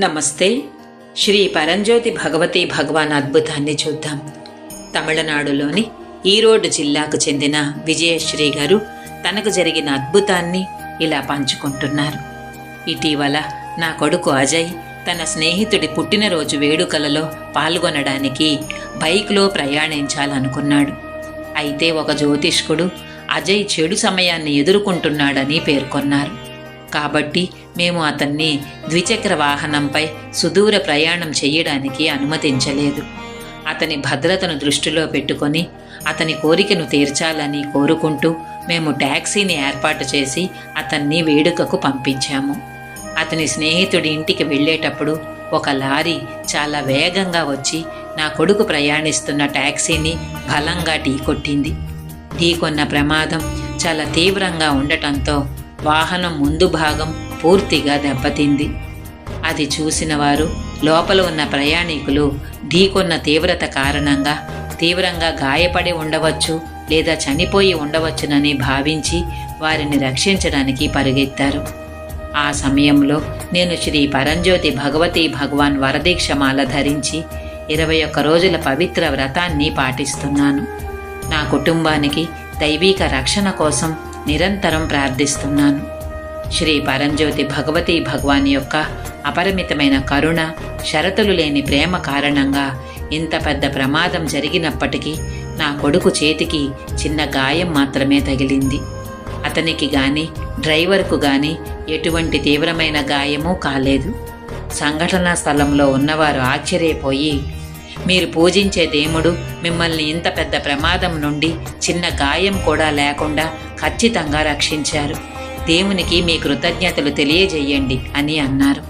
నమస్తే. శ్రీ పరంజ్యోతి భగవతి భగవాన్ అద్భుతాన్ని చూద్దాం. తమిళనాడులోని ఈరోడ్ జిల్లాకు చెందిన విజయశ్రీ గారు తనకు జరిగిన అద్భుతాన్ని ఇలా పంచుకుంటున్నారు. ఇటీవల నా కొడుకు అజయ్ తన స్నేహితుడి పుట్టినరోజు వేడుకలలో పాల్గొనడానికి బైక్లో ప్రయాణించాలనుకున్నాడు. అయితే ఒక జ్యోతిష్కుడు అజయ్ చెడు సమయాన్ని ఎదుర్కొంటున్నాడని పేర్కొన్నారు. కాబట్టి మేము అతన్ని ద్విచక్ర వాహనంపై సుదూర ప్రయాణం చేయడానికి అనుమతించలేదు. అతని భద్రతను దృష్టిలో పెట్టుకొని అతని కోరికను తీర్చాలని కోరుకుంటూ మేము ట్యాక్సీని ఏర్పాటు చేసి అతన్ని వేడుకకు పంపించాము. అతని స్నేహితుడి ఇంటికి వెళ్ళేటప్పుడు ఒక లారీ చాలా వేగంగా వచ్చి నా కొడుకు ప్రయాణిస్తున్న ట్యాక్సీని బలంగా ఢీకొట్టింది. ఢీకొన్న ప్రమాదం చాలా తీవ్రంగా ఉండటంతో వాహనం ముందు భాగం పూర్తిగా దెబ్బతింది. అది చూసిన వారు లోపల ఉన్న ప్రయాణికులు ఢీకొన్న తీవ్రత కారణంగా తీవ్రంగా గాయపడి ఉండవచ్చు లేదా చనిపోయి ఉండవచ్చునని భావించి వారిని రక్షించడానికి పరిగెత్తారు. ఆ సమయంలో నేను శ్రీ పరంజ్యోతి భగవతి భగవాన్ వరదీక్షమాల ధరించి 21 రోజుల పవిత్ర వ్రతాన్ని పాటిస్తున్నాను. నా కుటుంబానికి దైవీక రక్షణ కోసం నిరంతరం ప్రార్థిస్తున్నాను. శ్రీ పరంజ్యోతి భగవతి భగవాన్ యొక్క అపరిమితమైన కరుణ, షరతులు లేని ప్రేమ కారణంగా ఇంత పెద్ద ప్రమాదం జరిగినప్పటికీ నా కొడుకు చేతికి చిన్న గాయం మాత్రమే తగిలింది. అతనికి గాని డ్రైవర్కు గాని ఎటువంటి తీవ్రమైన గాయమూ కాలేదు. సంఘటనా స్థలంలో ఉన్నవారు ఆశ్చర్యపోయి, మీరు పూజించే దేవుడు మిమ్మల్ని ఇంత పెద్ద ప్రమాదం నుండి చిన్న గాయం కూడా లేకుండా ఖచ్చితంగా రక్షించారు. దేవునికి మీ కృతజ్ఞతలు తెలియజేయండి అని అన్నారు.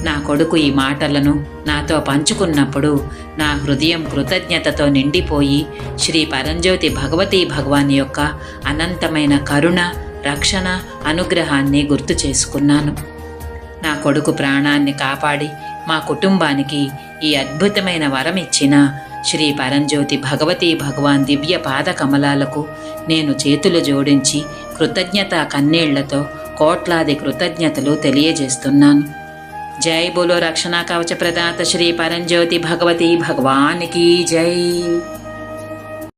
నా కొడుకు ఈ మాటలను నాతో పంచుకున్నప్పుడు నా హృదయం కృతజ్ఞతతో నిండిపోయి శ్రీ పరంజ్యోతి భగవతి భగవాన్ యొక్క అనంతమైన కరుణ, రక్షణ, అనుగ్రహాన్ని గుర్తు చేసుకున్నాను. నా కొడుకు ప్రాణాన్ని కాపాడి మా కుటుంబానికి ఈ అద్భుతమైన వరం ఇచ్చిన శ్రీ పరంజ్యోతి భగవతి భగవాన్ దివ్య పాద కమలాలకు నేను చేతులు జోడించి కృతజ్ఞతా కన్నీళ్లతో కోట్లాది కృతజ్ఞతలు తెలియజేస్తున్నాను. జై బోలో రక్షణ కవచ ప్రదాత శ్రీ పరంజ్యోతి భగవతి భగవానికి జై.